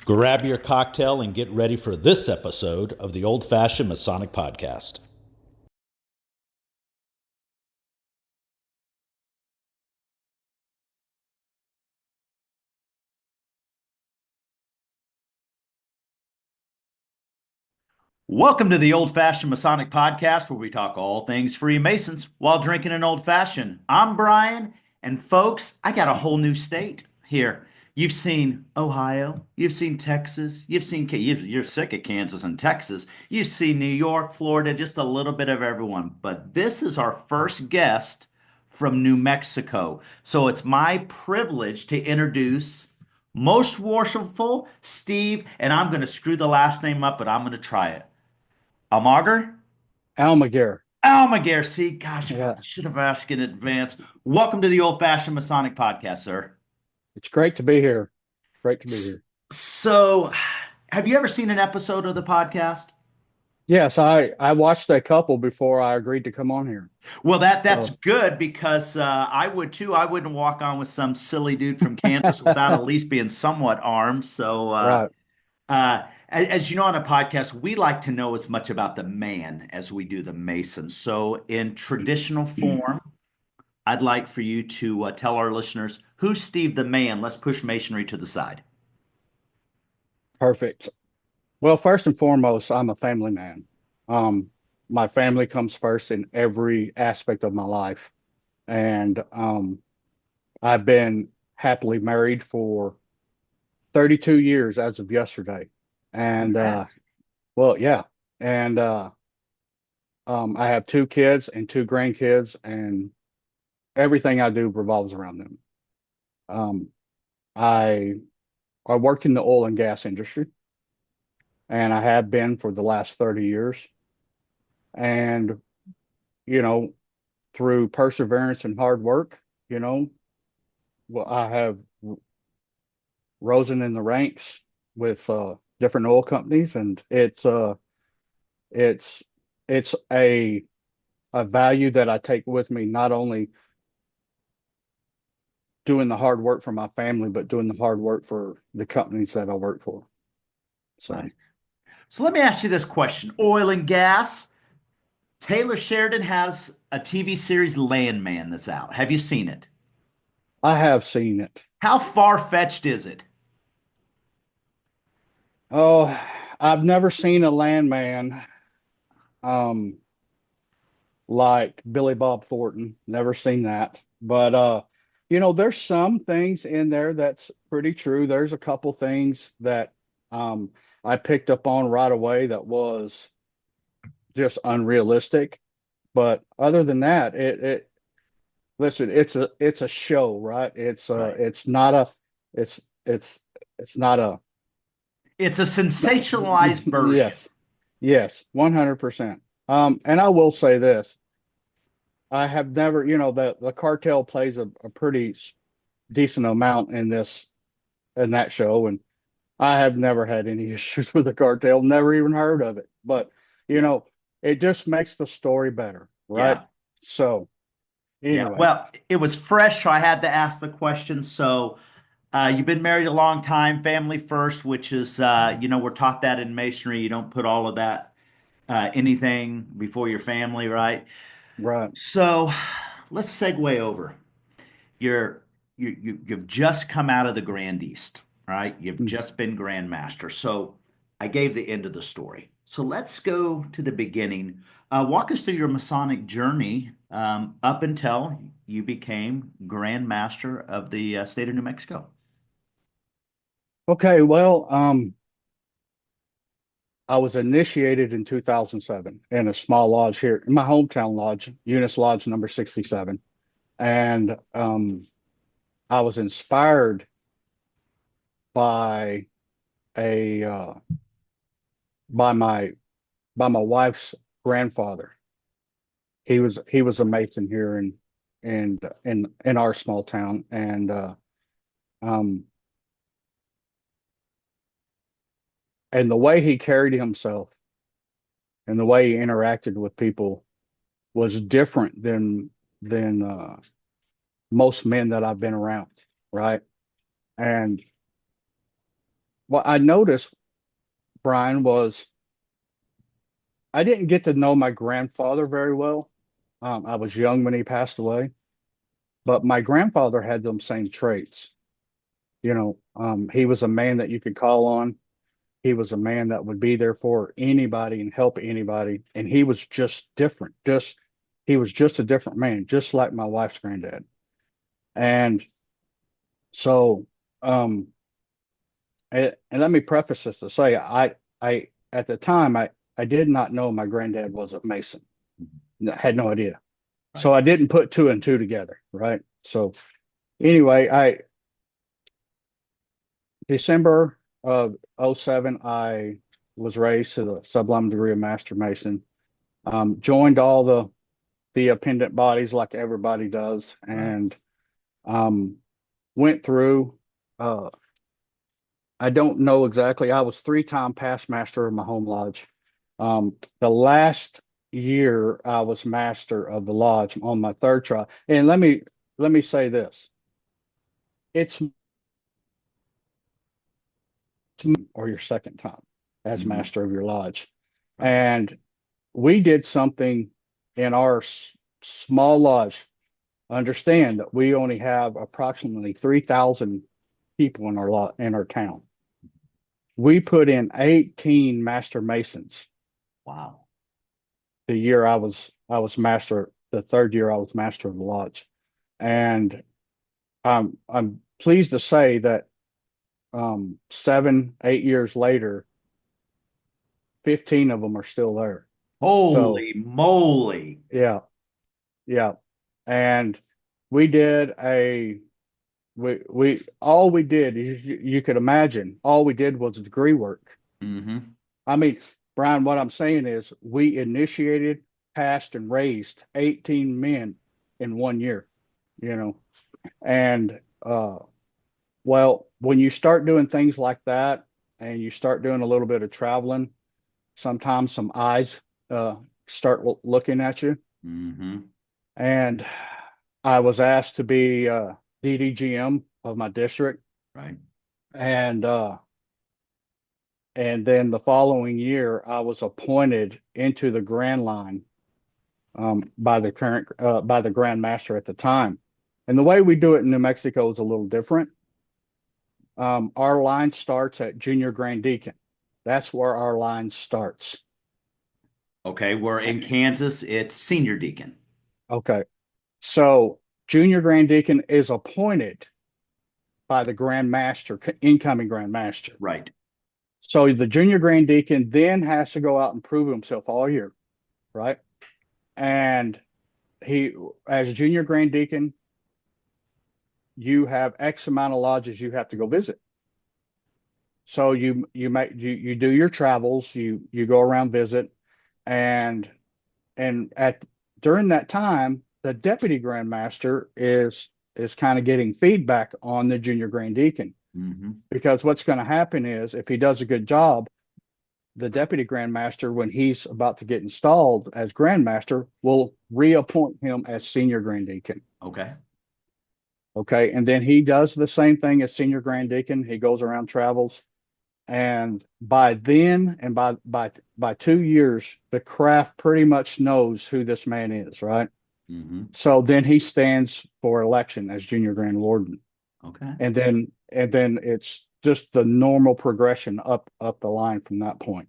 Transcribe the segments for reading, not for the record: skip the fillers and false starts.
Grab your cocktail and get ready for this episode of the Old Fashioned Masonic Podcast. Welcome to the Old Fashioned Masonic Podcast, where we talk all things Freemasons while drinking an old fashioned. I'm Brian, and folks, I got a whole new state here. You've seen Ohio, you've seen Texas, you're sick of Kansas and Texas. You've seen New York, Florida, just a little bit of everyone. But this is our first guest from New Mexico. So it's my privilege to introduce most worshipful Steve, and I'm going to screw the last name up, but I'm going to try it. Almager? Almager. Almager. See, gosh, Yeah, I should have asked in advance. Welcome to the Old Fashioned Masonic Podcast, sir. it's great to be here. Great to be S- here. So, have you ever seen an episode of the podcast? Yes, I watched a couple before I agreed to come on here. Well, that's So, good because I would too. I wouldn't walk on with some silly dude from Kansas without at least being somewhat armed. So, right. as you know, on a podcast, we like to know as much about the man as we do the Mason. So, in traditional form, I'd like for you to tell our listeners who's Steve the man. Let's push masonry to the side. Perfect. Well, first and foremost, I'm a family man. Um, my family comes first in every aspect of my life. And I've been happily married for 32 years as of yesterday. And Congrats. well, yeah. And I have two kids and two grandkids, and everything I do revolves around them. Um, I I work in the oil and gas industry, and I have been for the last 30 years. And, you know, through perseverance and hard work, you know, well, I have risen in the ranks with different oil companies, and it's it's a value that I take with me, not only doing the hard work for my family, but doing the hard work for the companies that I work for. So Nice. So let me ask you this question. Oil and gas. Taylor Sheridan has a TV series Landman that's out. Have you seen it? I have seen it. How far-fetched is it? Oh, I've never seen a landman um like Billy Bob Thornton. Never seen that. But there's some things in there that's pretty true. There's a couple things that um I picked up on right away that was just unrealistic. But other than that, it listen, it's a show, right? Right. It's not a it's it's it's not a It's a not, sensationalized version. yes. Yes, 100%. And I will say this. I have never, the cartel plays a pretty decent amount in that show, and I have never had any issues with the cartel, never even heard of it. But, you Yeah. know, it just makes the story better, right? Yeah. So Yeah. anyway, Well, it was fresh, so I had to ask the question. So, you've been married a long time, family first, which is, we're taught that in masonry. You don't put all of that, anything before your family, right? right. So, let's segue over. You're you've just come out of the Grand East, right? You've Mm. just been Grand Master. So, I gave the end of the story. So let's go to the beginning. Walk us through your Masonic journey up until you became Grand Master of the state of New Mexico. Okay, well, I was initiated in 2007 in a small lodge here in my hometown lodge, Eunice Lodge number 67. And I was inspired by a by my by my wife's grandfather. He was a Mason here in our small town, um and the way he carried himself and the way he interacted with people was different than most men that I've been around, right? And what I noticed, Brian, was I didn't get to know my grandfather very well. I was young when he passed away, but my grandfather had them same traits. He was a man that you could call on. He was a man that would be there for anybody and help anybody. And he was just different. He was just a different man, just like my wife's granddad. And so, and let me preface this to say, at the time, I did not know my granddad was a Mason. I had no idea. Right. So I didn't put two and two together, right? So anyway, December of '07, I was raised to the sublime degree of Master Mason. Joined all the appendant bodies like everybody does, Right. and um, went through. Uh, I don't know exactly. I was three-time past master of my home lodge. The last year I was master of the lodge on my third try. And let me say this: it's or your second time as Hmm. master of your lodge, Right. and we did something in our small lodge. Understand that we only have approximately 3,000 people in our lot in our town. We put in 18 master masons Wow. the year I was master, the third year I was master of the lodge. And I'm pleased to say that 7, 8 years later, 15 of them are still there. So Holy moly. yeah, yeah. And we did a we all we did is you could imagine all we did was degree work. Hmm. I mean, Brian, what I'm saying is we initiated, passed, and raised 18 men in 1 year, you know. And well, when you start doing things like that and you start doing a little bit of traveling, sometimes some eyes uh, start looking at you. Hmm. And I was asked to be DDGM of my district, Right. and then the following year I was appointed into the Grand Line by the Grand Master at the time. And the way we do it in New Mexico is a little different. Our line starts at Junior Grand Deacon. That's where our line starts. Okay. We're in Kansas. It's senior deacon. Okay. So Junior Grand Deacon is appointed by the Grand Master, incoming Grand Master. Right. So the Junior Grand Deacon then has to go out and prove himself all year, right? And he, as a Junior Grand Deacon, you have X amount of lodges you have to go visit. So you do your travels, you go around visit, and at during that time, the deputy grand master is kind of getting feedback on the junior grand deacon, Hmm. because what's going to happen is if he does a good job, the deputy grand master, when he's about to get installed as grand master, will reappoint him as senior grand deacon. Okay. Okay, and then he does the same thing as senior grand deacon. He goes around, travels, and by then, and by 2 years, the craft pretty much knows who this man is, right? Hmm. So then he stands for election as junior grand warden, Okay. and then it's just the normal progression up the line from that point.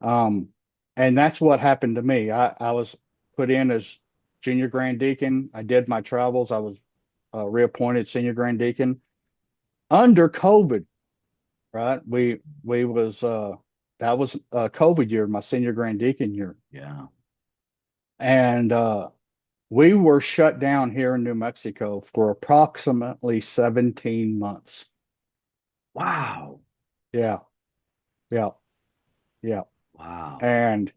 Um, and that's what happened to me. I was put in as junior grand deacon. I did my travels. I was reappointed senior grand deacon under COVID. Right? We was that was COVID year, my senior grand deacon year, Yeah. and we were shut down here in New Mexico for approximately 17 months. Wow. Yeah, yeah, yeah, Wow. and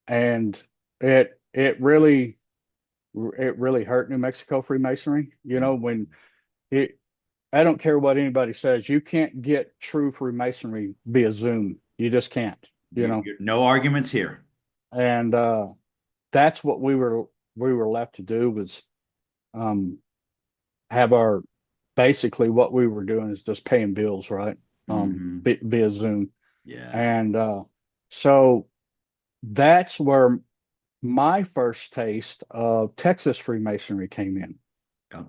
and it really hurt New Mexico Freemasonry. When it I don't care what anybody says, you can't get true Freemasonry via Zoom. You just can't. You know, No arguments here. and that's what we were left to do was um have our basically what we were doing is just paying bills, right? Hmm. via Zoom. Yeah. And so that's where my first taste of Texas Freemasonry came in. Yeah.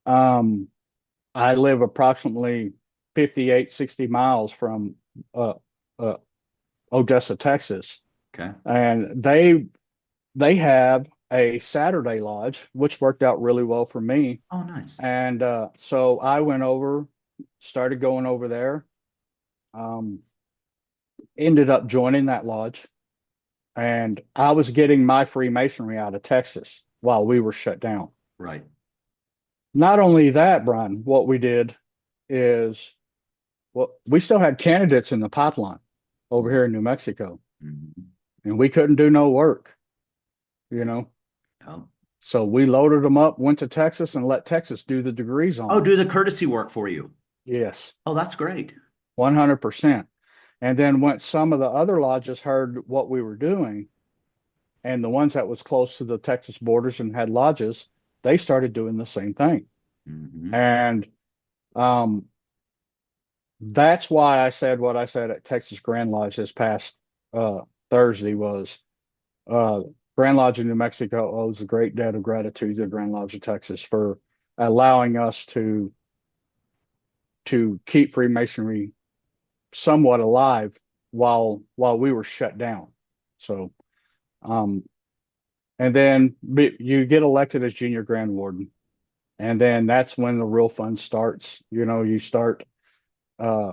Um, I live approximately 58, 60 miles from uh, uh, Odessa, Texas, Okay. and they have a Saturday lodge, which worked out really well for me. Oh, nice. And so I went over, started going over there, um, ended up joining that lodge, and I was getting my Freemasonry out of Texas while we were shut down. Right. Not only that, Brian, what we did is, well, we still had candidates in the pipeline over here in New Mexico, Mm-hmm. and we couldn't do no work, you know. Oh. So we loaded them up, went to Texas, and let Texas do the degrees on Oh, them. do the courtesy work for you. Yes, Oh, that's great. 100%. And then once some of the other lodges heard what we were doing, and the ones that was close to the Texas borders and had lodges, they started doing the same thing. Hmm. And um, that's why I said what I said at Texas Grand Lodge this past uh, Thursday was uh, Grand Lodge of New Mexico owes a great debt of gratitude to Grand Lodge of Texas for allowing us to keep Freemasonry somewhat alive while we were shut down. So um, and then you get elected as junior grand warden, and then that's when the real fun starts. You know, you start uh,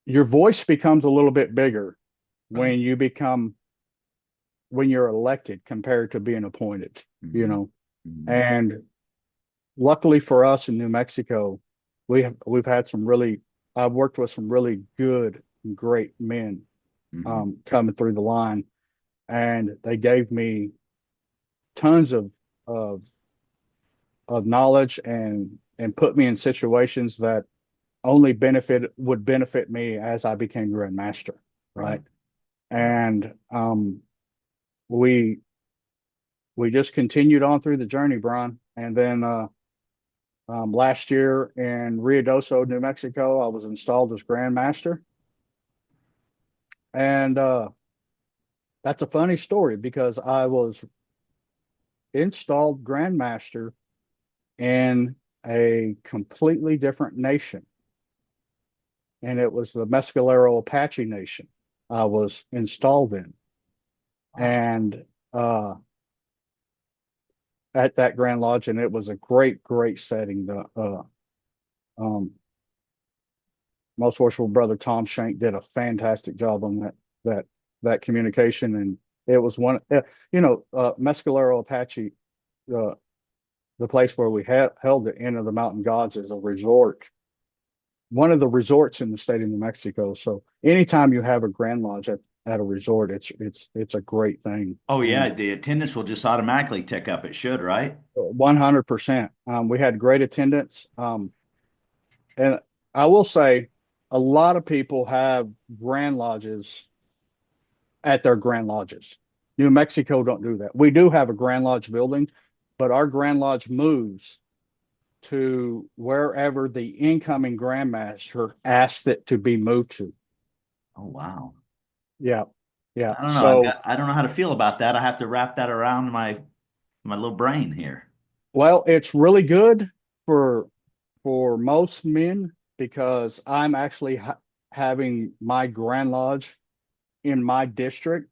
your voice becomes a little bit bigger Right. when you become when you're elected compared to being appointed, you Hmm. know. Hmm. And luckily for us in New Mexico, we've had some really I've worked with some really good, great men Hmm. coming through the line, and they gave me tons of of knowledge and put me in situations that only benefit me as I became Grand Master, Right. right? Right. And we we just continued on through the journey, Brian. And then last year in Ruidoso, New Mexico, I was installed as Grand Master, and that's a funny story because I was installed Grand Master in a completely different nation, and it was the Mescalero Apache Nation I was installed in. Wow. And uh, at that Grand Lodge, and it was a great, great setting. The um, Most Worshipful Brother Tom Shank did a fantastic job on that that communication, and it was one, Mescalero Apache, uh, the place where we held the Inn of the Mountain Gods, is a resort, one of the resorts in the state of New Mexico. So anytime you have a Grand Lodge at a resort, it's a great thing. Oh, yeah. And The attendance will just automatically tick up. It should, right? 100%. We had great attendance. And I will say a lot of people have Grand Lodges at their Grand Lodges. New Mexico don't do that. We do have a Grand Lodge building, but our Grand Lodge moves to wherever the incoming Grand Master asked it to be moved to. Oh, wow. Yeah. Yeah. I don't know. So, I don't know how to feel about that. I have to wrap that around my little brain here. well, it's really good for most men because I'm actually having my Grand Lodge in my district,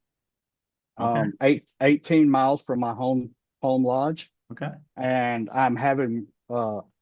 Okay. 18 miles from my home lodge, Okay. and I'm having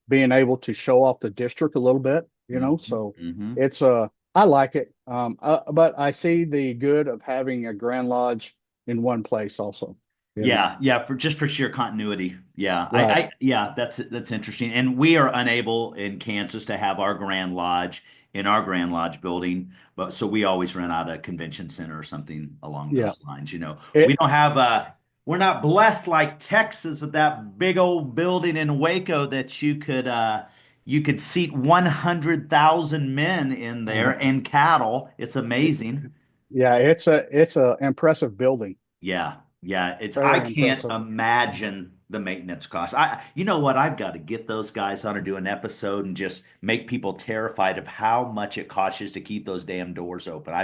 being able to show off the district a little bit, you know. Hmm. So Hmm. it's I like it, but I see the good of having a Grand Lodge in one place also, you know. Yeah, yeah, for just for sheer continuity. Yeah. Right. Yeah, that's interesting. And we are unable in Kansas to have our Grand Lodge in our Grand Lodge building, but so we always rent out a convention center or something along Yeah. those lines. We It. don't have we're not blessed like Texas with that big old building in Waco that you could seat 100,000 men in there uh, and cattle. It's amazing. yeah. It's a impressive building. Yeah, yeah. I Very can't impressive. imagine The maintenance costs. You know what? I've got to get those guys on or do an episode and just make people terrified of how much it costs just to keep those damn doors open. Right.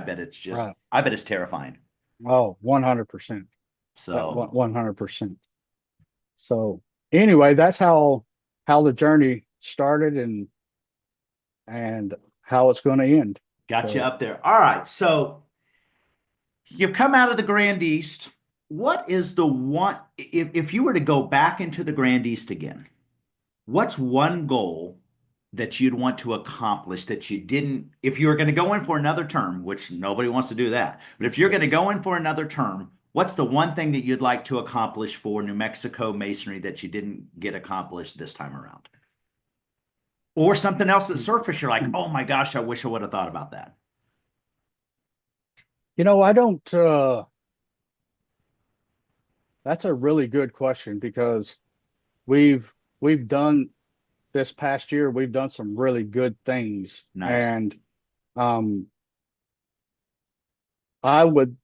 I bet it's terrifying. Oh, 100%. That So 100%. So anyway, that's how the journey started and how it's going to end. got you So, up there. All right. So you've come out of the Grand East. What is the one, if you were to go back into the Grand East again, what's one goal that you'd want to accomplish that you didn't, if you were going to go in for another term, which nobody wants to do that, but if you're going to go in for another term, what's the one thing that you'd like to accomplish for New Mexico Masonry that you didn't get accomplished this time around? Or something else that surfaced, you're like, oh my gosh, I wish I would have thought about that. I don't, that's a really good question because we've done this past year, we've done some really good things. Nice. And um, I would,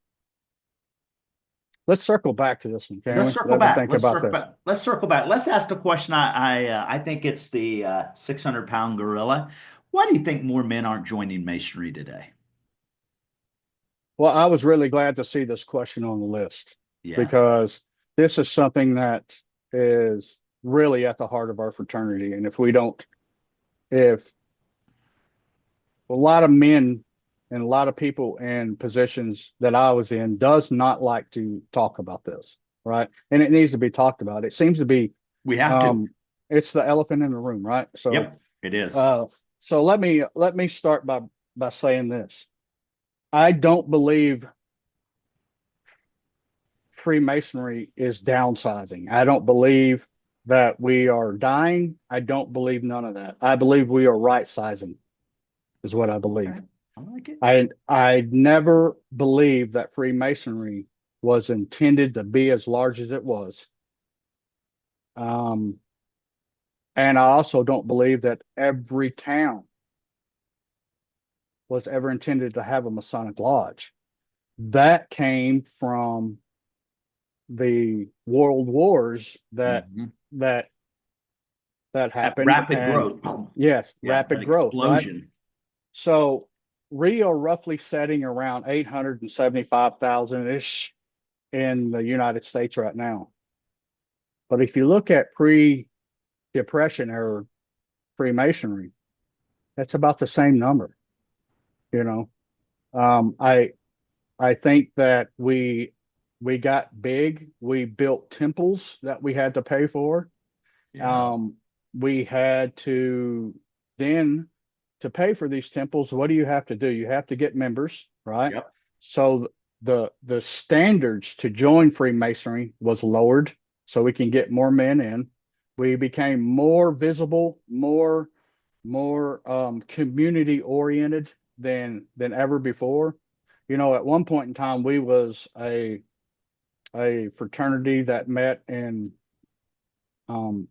let's circle back to this one, can Let's we? circle Let me back. think about this. Let's circle back. Let's ask the question. I think it's the 600-pound gorilla. Why do you think more men aren't joining Masonry today? Well, I was really glad to see this question on the list Yeah. because this is something that is really at the heart of our fraternity. And if a lot of men and a lot of people in positions that I was in does not like to talk about this, right? And it needs to be talked about. It seems to be, We have to. um, it's the elephant in the room, right? So, Yep, it is. uh, so let me start by saying this. I don't believe Freemasonry is downsizing. I don't believe that we are dying. I don't believe none of that. I believe we are right sizing, is what I believe. Okay. I like it. I never believed that Freemasonry was intended to be as large as it was. Um, and I also don't believe that every town was ever intended to have a Masonic lodge. That came from the world wars Mhm. that that That happened. rapid And growth. yes, Yeah, that rapid growth, right? explosion. So we are roughly setting around 875,000 ish in the United States right now. But if you look at pre-depression era Freemasonry, that's about the same number, you know. Um, I I think that we got big. We built temples that we had to pay for. Yeah. Um, we had to then to pay for these temples, what do you have to do? You have to get members, right? Yep. So the standards to join Freemasonry was lowered so we can get more men in. We became more visible, more community oriented than ever before. At one point in time, we was a fraternity that met in um,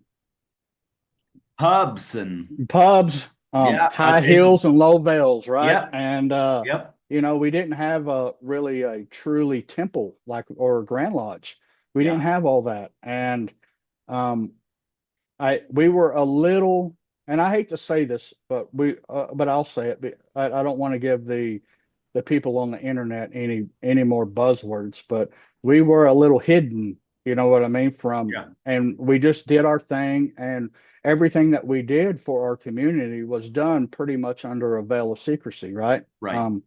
Pubs and pubs, yeah, high heels and low veils, right? yep, And yep. we didn't have a really a truly temple like or a Grand Lodge. We didn't Yeah. have all that, and um, I we were a little, and I hate to say this, but I'll say it. But I don't want to give the people on the internet any more buzzwords, but we were a little hidden. You know what I mean? Yeah. And we just did our thing, and everything that we did for our community was done pretty much under a veil of secrecy, right? Right. Um,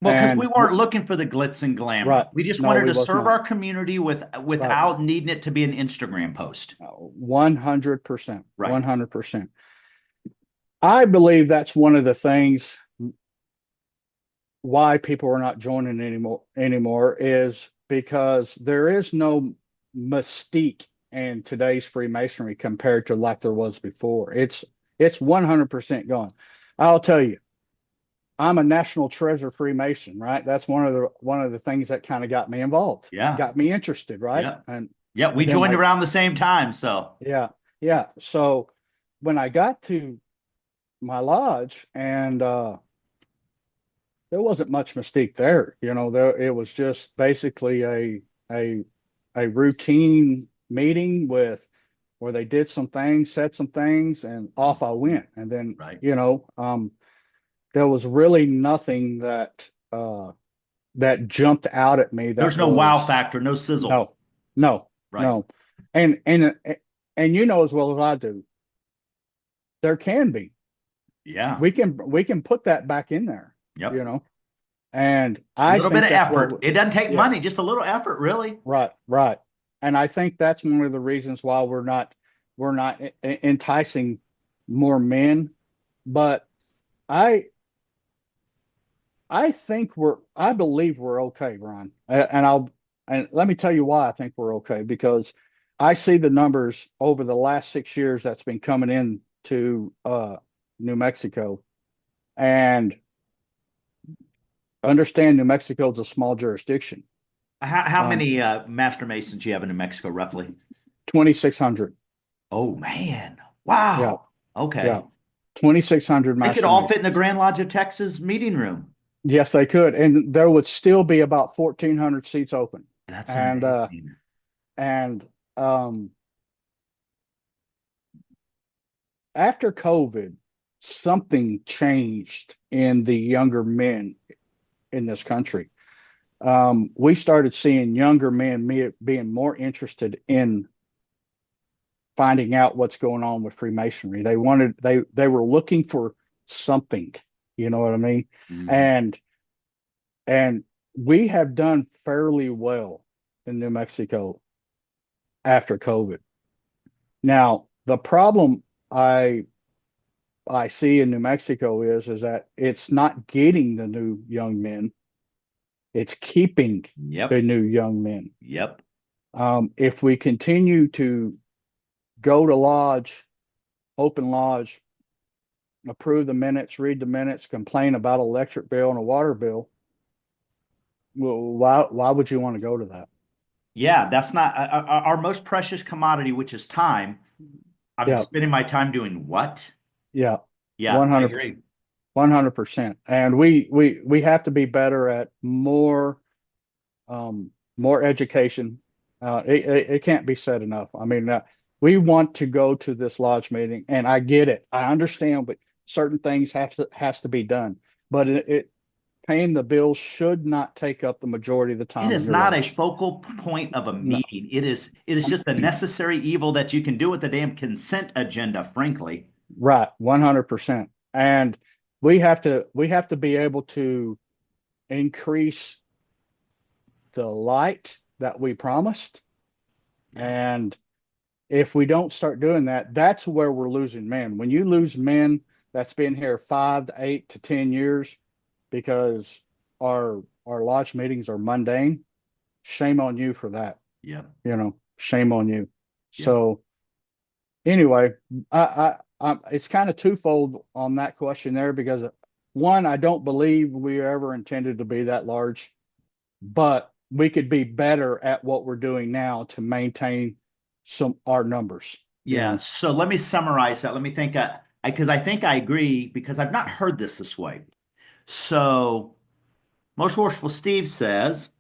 Well, because we and weren't looking for the glitz and glamour. right, We just no, wanted we to was serve not our community right. without needing it to be an Instagram post. 100%, Right. 100%. I believe that's one of the things why people are not joining anymore is because there is no mystique in today's Freemasonry compared to like there was before. It's 100% gone. I'll tell you, I'm a National Treasure Freemason, right? That's one of the things that kind of got me involved, Yeah. got me interested, right? Yeah. And Yeah. We then joined around the same time. So yeah, yeah. So when I got to my lodge and there wasn't much mystique there. It was just basically a a routine meeting with where they did some things, said some things, and off I went. And then, Right. there was really nothing that jumped out at me There's that no wow was factor, no sizzle. no, no, Right. no. And you know as well as I do, there can be. Yeah. We can put that back in there, you Yep. know. And A I little bit think of that's effort. what It doesn't take yeah, money, just a little effort, really. right, right. And I think that's one of the reasons why we're not enticing more men. But I I believe we're okay, Ron. And let me tell you why I think we're okay, because I see the numbers over the last 6 years that's been coming in to New Mexico, and understand New Mexico is a small jurisdiction. How Um, many Master Masons you have in New Mexico, roughly? 2,600. Oh, man. Yeah, Wow. yeah. Okay. 2,600 They could Master all fit in the Masons. Grand Lodge of Texas meeting room. Yes, they could, and there would still be about 1,400 seats open. That's And amazing. and um, after COVID, something changed in the younger men in this country. We started seeing younger men being more interested in finding out what's going on with Freemasonry. They were looking for something, you know what I mean? Mhm. And and we have done fairly well in New Mexico after COVID. Now, the problem I see in New Mexico is that it's not getting the new young men, it's keeping the Yep. new young men. Yep. If we continue to go to lodge, open lodge, approve the minutes, read the minutes, complain about electric bill and a water bill, well, why would you want to go to that? Yeah, that's not our most precious commodity, which is time. I'm Yeah, spending my time doing what? yeah, Yeah, I 100, agree. 100%. And we have to be better at more education. It can't be said enough. I mean, we want to go to this lodge meeting, and I get it. I understand, but certain things has to be done. But paying the bills should not take up the majority of the It time in is your not a life. focal point of a No, meeting. It is just a necessary evil that you can do with the damn consent agenda, frankly. right, 100%. And we have to be able to increase the light that we promised. Yeah. And if we don't start doing that, that's where we're losing men. When you lose men that's been here 5 to 8 to 10 years because our lodge meetings are mundane, shame on you for that. Yep. Shame on you. Yep. So anyway, it's kind of twofold on that question there, because one, I don't believe we ever intended to be that large, but we could be better at what we're doing now to maintain our numbers, you Yeah. know. So let me summarize that. Let me think, because I think I agree because I've not heard this way. So Most Worshipful Steve says,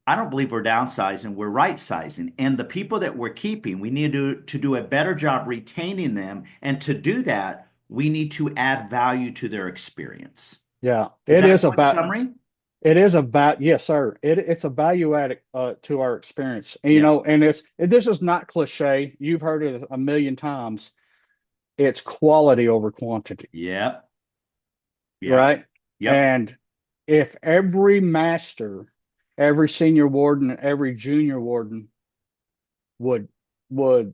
I don't believe we're downsizing, we're right sizing. And the people that we're keeping, we need to do a better job retaining them. And to do that, we need to add value to their experience. Yeah, Is that a quick summary? yes, sir. It's a value add to our experience. And, Yeah. and this is not cliche. You've heard it a million times. It's quality over quantity, Yep. Yep. right? Yep. And if every master, every senior warden, every junior warden would would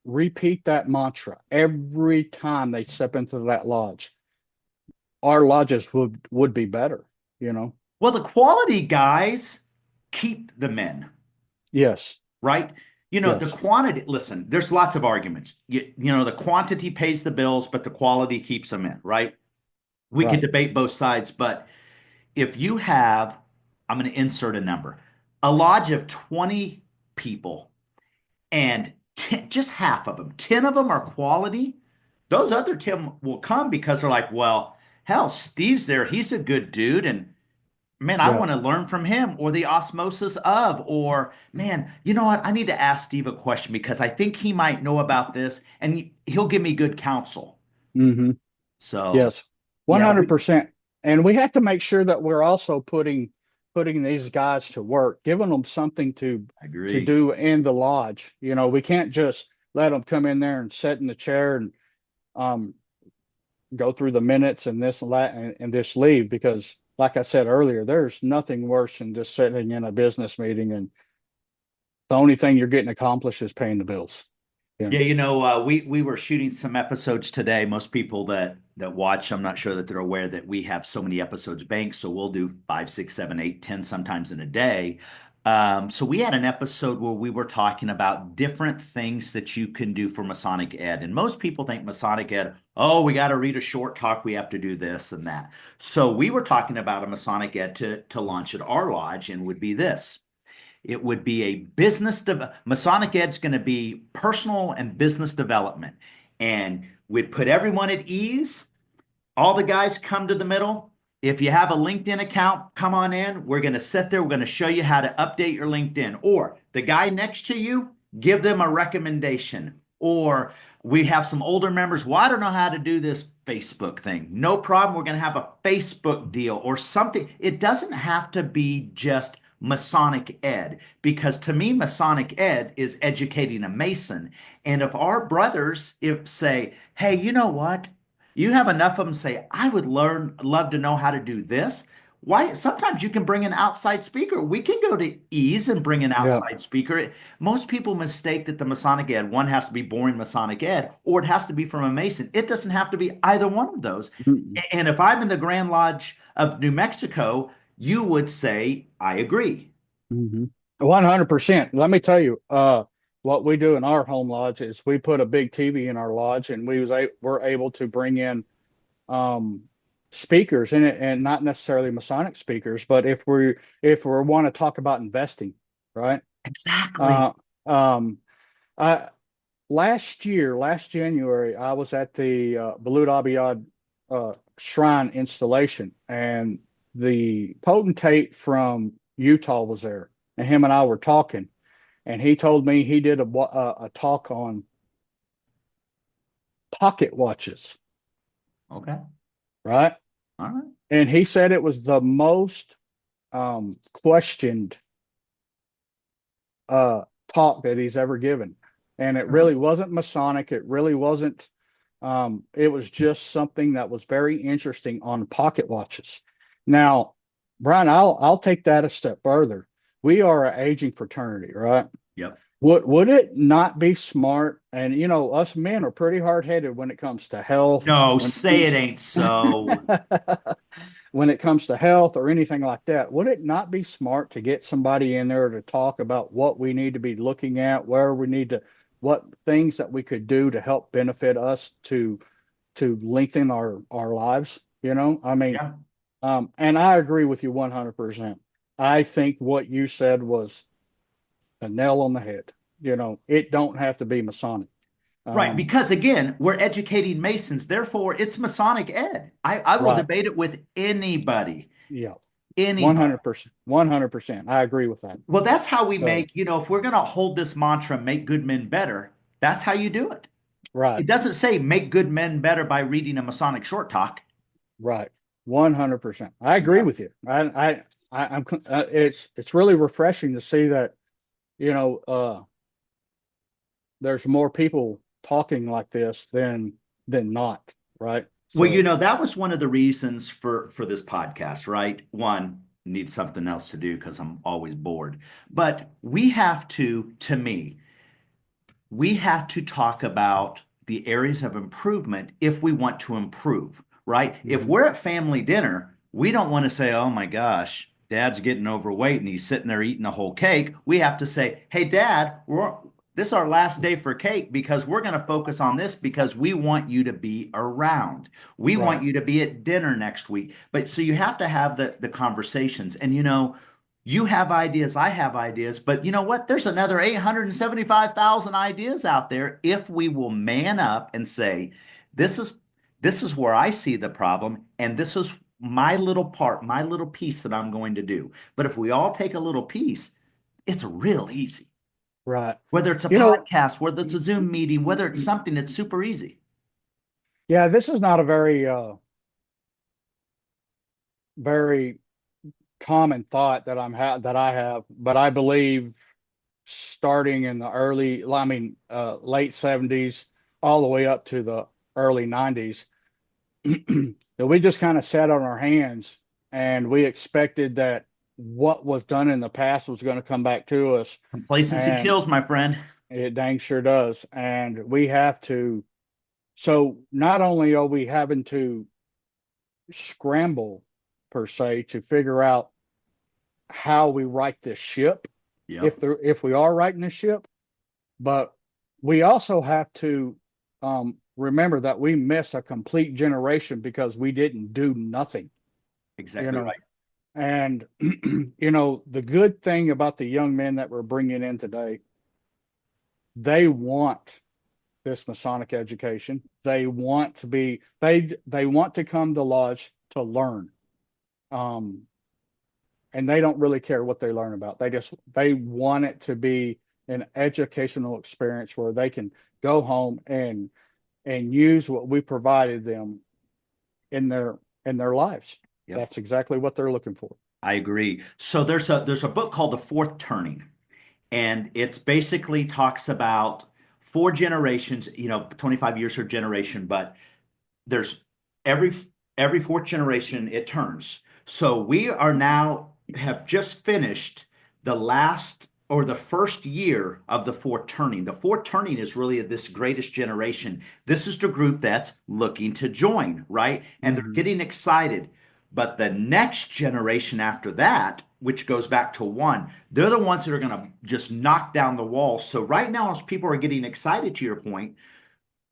repeat that mantra every time they step into that lodge, our lodges would be better, you know? Well, the quality guys keep the men, Yes, right? The yes, quantity, listen, there's lots of arguments. The quantity pays the bills, but the quality keeps them in, right? We could right. debate both sides, but if you have, I'm going to insert a number, a lodge of 20 people and 10, just half of them, 10 of them are quality, those other 10 will come because they're like, well, hell, Steve's there. He's a good dude. And man, I Yeah. want to learn from him or the osmosis of, or man, you know what? I need to ask Steve a question because I think he might know about this and he'll give me good counsel. Hmm. So, Yes, yeah, we 100%. And we have to make sure that we're also putting these guys to work, giving them something to agree. do in the lodge. We can't just let them come in there and sit in the chair and um, go through the minutes and this and that and just leave because, like I said earlier, there's nothing worse than just sitting in a business meeting and the only thing you're getting accomplished is paying the bills. You Yeah, know. we were shooting some episodes today. Most people that watch, I'm not sure that they're aware that we have so many episodes banked. So we'll do five, six, seven, eight, 10 sometimes in a day. So we had an episode where we were talking about different things that you can do for Masonic Ed. And most people think Masonic Ed, oh, we got to read a short talk, we have to do this and that. So we were talking about a Masonic Ed to launch at our lodge and would be this. It would be a Masonic Ed's going to be personal and business development. And we'd put everyone at ease. All the guys come to the middle. If you have a LinkedIn account, come on in. We're going to sit there. We're going to show you how to update your LinkedIn. Or the guy next to you, give them a recommendation. Or we have some older members. Well, I don't know how to do this Facebook thing. No problem. We're going to have a Facebook deal or something. It doesn't have to be just Masonic Ed, because to me, Masonic Ed is educating a Mason. And if our brothers, if say, hey, you know what? You have enough of them say, I would love to know how to do this. Why? Sometimes you can bring an outside speaker. We can go to ease and bring an Yeah. outside speaker. Most people mistake that the Masonic Ed, one has to be boring Masonic Ed, or it has to be from a Mason. It doesn't have to be either one of those. Mm-mm. And if I'm in the Grand Lodge of New Mexico, you would say, I agree. Hmm. 100%. Let me tell you, what we do in our home lodge is we put a big TV in our lodge, and we're able to bring in um, speakers in it, and not necessarily Masonic speakers, but if we want to talk about investing, right? Exactly. Uh, um, I last January, I was at the Balut Abiyad shrine installation, and the potentate from Utah was there, and him and I were talking, and he told me he did a talk on pocket watches, Okay. right? All right. And he said it was the most questioned uh, talk that he's ever given. And it really Really? wasn't Masonic. It really wasn't. It was just something that was very interesting on pocket watches. Now, Brian, I'll take that a step further. We are an aging fraternity, right? Yep. Would it not be smart? And us men are pretty hard headed when it comes to health. No, When it say it comes ain't so. when it comes to health or anything like that, would it not be smart to get somebody in there to talk about what we need to be looking at, where we need to, what things that we could do to help benefit us to lengthen our lives? I mean, Yeah. and I agree with you 100%. I think what you said was a nail on the head. It don't have to be Masonic. Right, Um, because again, we're educating Masons, therefore it's Masonic Ed. I will right. debate it with anybody, Yeah. anybody. 100%. 100%. I agree with that. Well, that's how we So, make, if we're going to hold this mantra, make good men better, that's how you do it. right. It doesn't say make good men better by reading a Masonic short talk. Right. 100%. I agree Yeah. with you. It's really refreshing to see that, you know, uh, there's more people talking like this than not, right? Well, So, that was one of the reasons for this podcast, right? One, need something else to do because I'm always bored. But we have to me, we have to talk about the areas of improvement if we want to improve, right? If mhm, we're at family dinner, we don't want to say, oh my gosh, dad's getting overweight and he's sitting there eating a whole cake. We have to say, hey, dad, this is our last day for cake because we're going to focus on this because we want you to be around. We want right, you to be at dinner next week. But so you have to have the conversations. And you have ideas, I have ideas, but you know what? There's another 875,000 ideas out there if we will man up and say, this is this is where I see the problem and this is my little part, my little piece that I'm going to do. But if we all take a little piece, it's real easy. Right. Whether it's a You know, podcast, whether it's a Zoom meeting, whether it's something that's super easy. yeah, this is not a very common thought that I have, but I believe starting in the late 70s all the way up to the early 90s that we just kind of sat on our hands and we expected that what was done in the past was going to come back to us, Complacency and kills, my friend. it dang sure does. And we have to, so not only are we having to scramble per se to figure out how we right this ship, Yep, if we are writing the ship, but we also have to remember that we miss a complete generation because we didn't do nothing, you exactly know. right. And the good thing about the young men that we're bringing in today, they want this Masonic education. They want to come to lodge to learn. Um, and they don't really care what they learn about. They want it to be an educational experience where they can go home and use what we provided them in their lives. Yep, That's exactly what they're looking for. I agree. So there's a book called The Fourth Turning, and it's basically talks about four generations, 25 years per generation, but there's every every fourth generation it turns. So we are now have just finished the last or the first year of the fourth turning. The fourth turning is really this greatest generation. This is the group that's looking to join, right? And they're Mm-hmm. getting excited. But the next generation after that, which goes back to one, they're the ones that are going to just knock down the walls. So right now, as people are getting excited, to your point,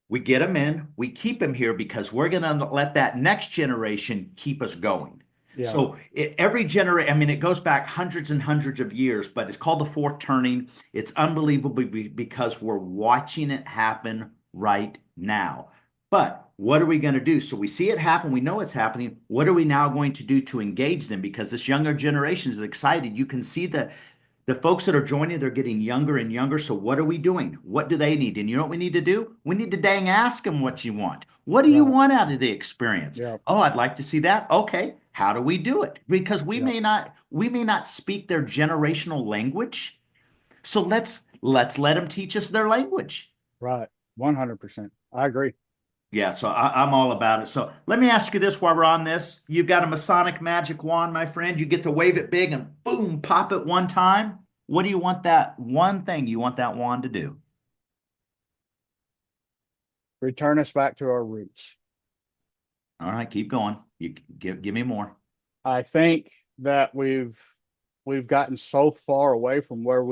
we get them in, we keep them here because we're going to let that next generation keep us going. Yeah, So every generation, I mean, it goes back hundreds and hundreds of years, but it's called the fourth turning. It's unbelievable because we're watching it happen right now. But what are we going to do? So we see it happen. We know it's happening. What are we now going to do to engage them? Because this younger generation is excited. You can see the folks that are joining, they're getting younger and younger. So what are we doing? What do they need? And you know what we need to do? We need to dang ask them what you want. What do you right. want out of the experience? Yeah, Oh, I'd like to see that. Okay, how do we do it? Because we yeah, may not we may not speak their generational language. So let's let them teach us their language. right. 100%. I agree. Yeah, so I'm all about it. So let me ask you this while we're on this. You've got a Masonic magic wand, my friend. You get to wave it big and boom, pop it one time. What do you want that one thing you want that wand to do? Return us back to our roots. All right, keep going. You give me more. I think that we've gotten so far away from what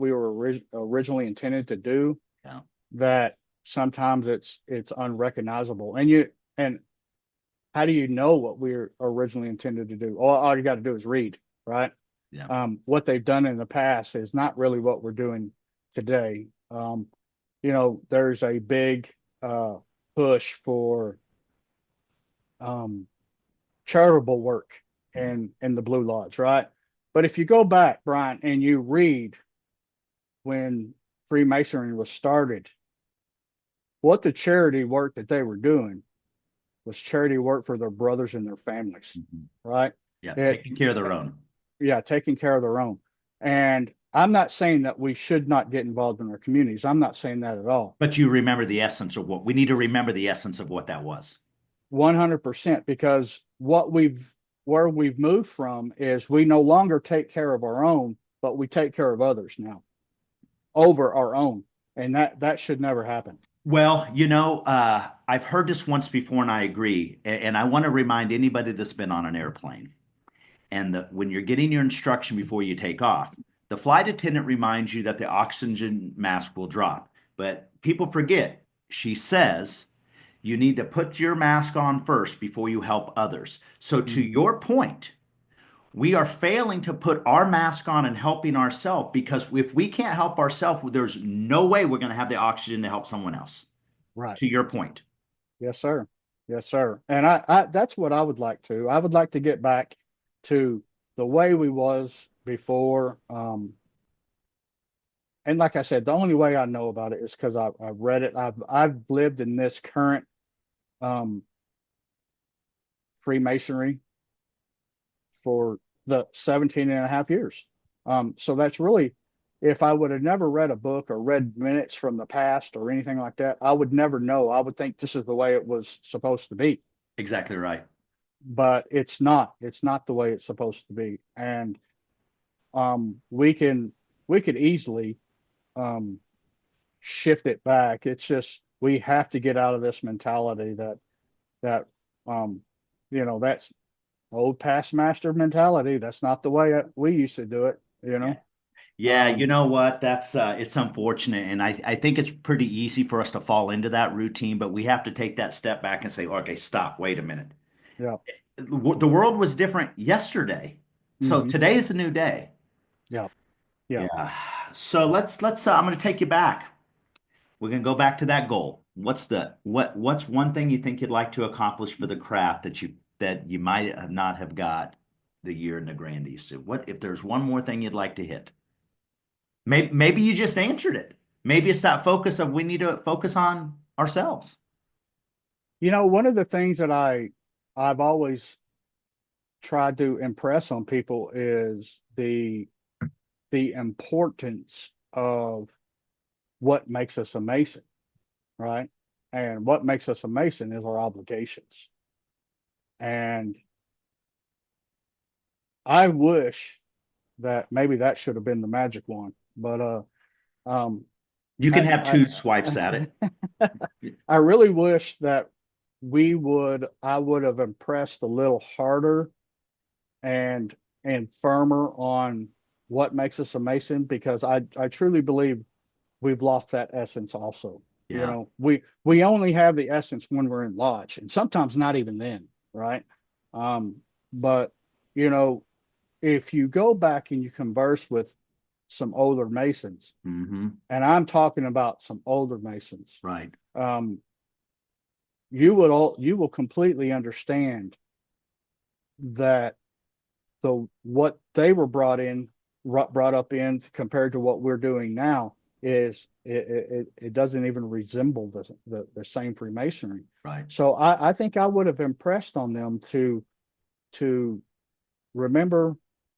we were originally intended to do Yeah. that sometimes it's unrecognizable. And how do you know what we were originally intended to do? All you got to do is read, right? Yeah. What they've done in the past is not really what we're doing today. There's a big uh, push for um, charitable work in the Blue Lodge, right? But if you go back, Brian, and you read when Freemasonry was started, what the charity work that they were doing was charity work for their brothers and their families, Mhm. right? Yeah, It, taking care of their own. yeah, taking care of their own. And I'm not saying that we should not get involved in our communities. I'm not saying that at all. But you remember the essence of what we need to remember the essence of what that was. 100%, because where we've moved from is we no longer take care of our own, but we take care of others now over our own. And that should never happen. Well, I've heard this once before and I agree. And I want to remind anybody that's been on an airplane and when you're getting your instruction before you take off, the flight attendant reminds you that the oxygen mask will drop. But people forget, she says you need to put your mask on first before you help others. So, to Mhm. your point, we are failing to put our mask on and helping ourselves because if we can't help ourselves, there's no way we're going to have the oxygen to help someone else. Right. To your point. Yes, sir. Yes, sir. And I that's what I would like to. I would like to get back to the way we was before. And like I said, the only way I know about it is because I've read it. I've lived in this current um, Freemasonry for the 17 and a half years. So that's really, if I would have never read a book or read minutes from the past or anything like that, I would never know. I would think this is the way it was supposed to be, Exactly right. but it's not. It's not the way it's supposed to be. And we could easily um, shift it back. It's just we have to get out of this mentality that um, that's old past master mentality. That's not the way we used to do it, you Yeah. know. Yeah, you Um, know what? That's it's unfortunate, and I think it's pretty easy for us to fall into that routine, but we have to take that step back and say, okay, stop, wait a minute. yeah. The world was different yesterday, so Hmm. today is a new day. Yeah. Yeah. Yeah. So let's I'm going to take you back. We're going to go back to that goal. What's one thing you think you'd like to accomplish for the craft that you might have not have got the year in the Grandies? So what if there's one more thing you'd like to hit? Maybe you just answered it. Maybe it's that focus of we need to focus on ourselves. One of the things that I've always tried to impress on people is the importance of what makes us a Mason, right? And what makes us a Mason is our obligations. And I wish that maybe that should have been the magic one, but um, You can have I two swipes at it. I really wish that I would have impressed a little harder and firmer on what makes us a Mason, because I truly believe we've lost that essence also. Yeah. We only have the essence when we're in lodge, and sometimes not even then, right? Um, but you know, if you go back and you converse with some older Masons, Hmm. and I'm talking about some older Masons, Right. um, you will completely understand that what they were brought up in compared to what we're doing now is it doesn't even resemble the same Freemasonry. Right. So I think I would have impressed on them to remember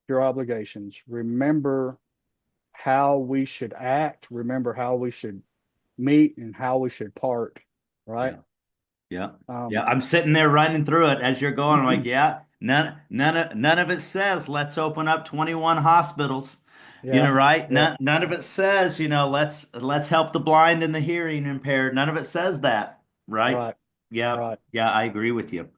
your obligations, remember how we should act, remember how we should meet and how we should part, right? Yeah. Yeah. Yeah. Um, I'm sitting there running through it as you're going. I'm like, yeah, none of it says let's open up 21 hospitals. yeah, Right? yeah, None of it says, let's help the blind and the hearing impaired. None of it says that, right? right, Yeah. right. Yeah, I agree with you.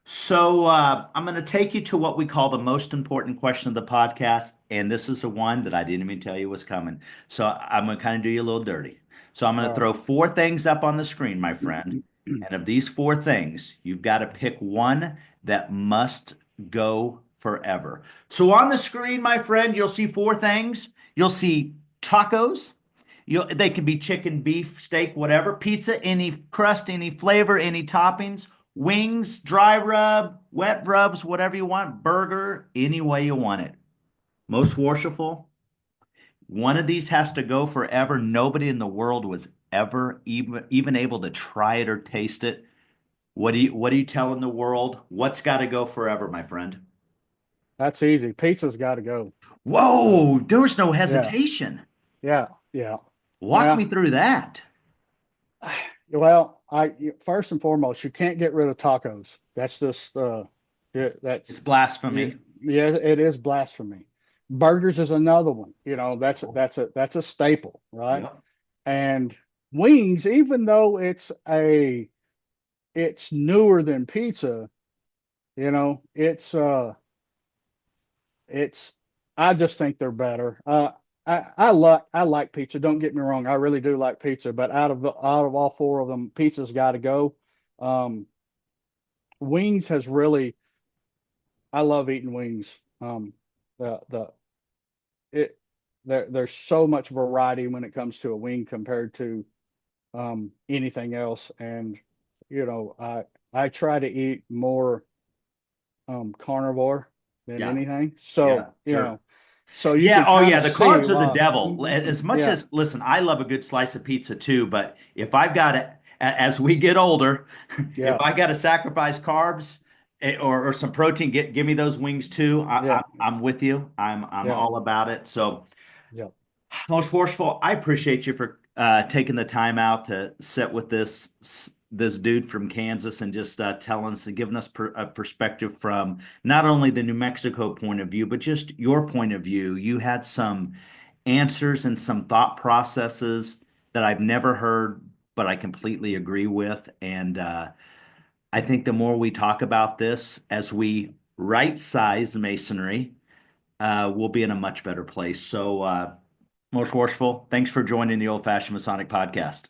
So I'm going to take you to what we call the most important question of the podcast, and this is the one that I didn't even tell you was coming. So I'm going to kind of do you a little dirty. So I'm going to All throw four things up on the screen, my friend. right. And of these four things, you've got to pick one that must go forever. So on the screen, my friend, you'll see four things. You'll see tacos. They could be chicken, beef, steak, whatever. Pizza, any crust, any flavor, any toppings. Wings, dry rub, wet rubs, whatever you want. Burger, any way you want it. Most worshipful. One of these has to go forever. Nobody in the world was ever even able to try it or taste it. What are you telling the world? What's got to go forever, my friend? That's easy. Pizza's got to go. Whoa, there was no Yeah, hesitation. yeah, yeah, Walk yeah. me through that. Well, first and foremost, you can't get rid of tacos. That's just It's that's yeah, blasphemy. yeah, it is blasphemy. Burgers is another one. Staple. That's a staple, right? Yep. And wings, even though it's newer than pizza, it's I just think they're better. I like pizza. Don't get me wrong. I really do like pizza, but out of all four of them, pizza's got to go. Um, Wings has really. I love eating wings. The it there's so much variety when it comes to a wing compared to anything else, and I try to eat more carnivore than Yeah. anything. Yeah. So, Sure. so you Yeah. can Oh, kind yeah. of The see carbs are the why. devil. As much Yeah, as, listen, I love a good slice of pizza too, but if I've got to, as we get older, if yeah, I got to sacrifice carbs or some protein, give me those wings too. yeah, I'm with you. I'm yeah, all about it. So, yeah. most forceful, I appreciate you for taking the time out to sit with this dude from Kansas and just telling us and giving us a perspective from not only the New Mexico point of view, but just your point of view. You had some answers and some thought processes that I've never heard, but I completely agree with. And I think the more we talk about this as we right size Masonry, we'll be in a much better place. So, most forceful, thanks for joining the Old Fashioned Masonic Podcast.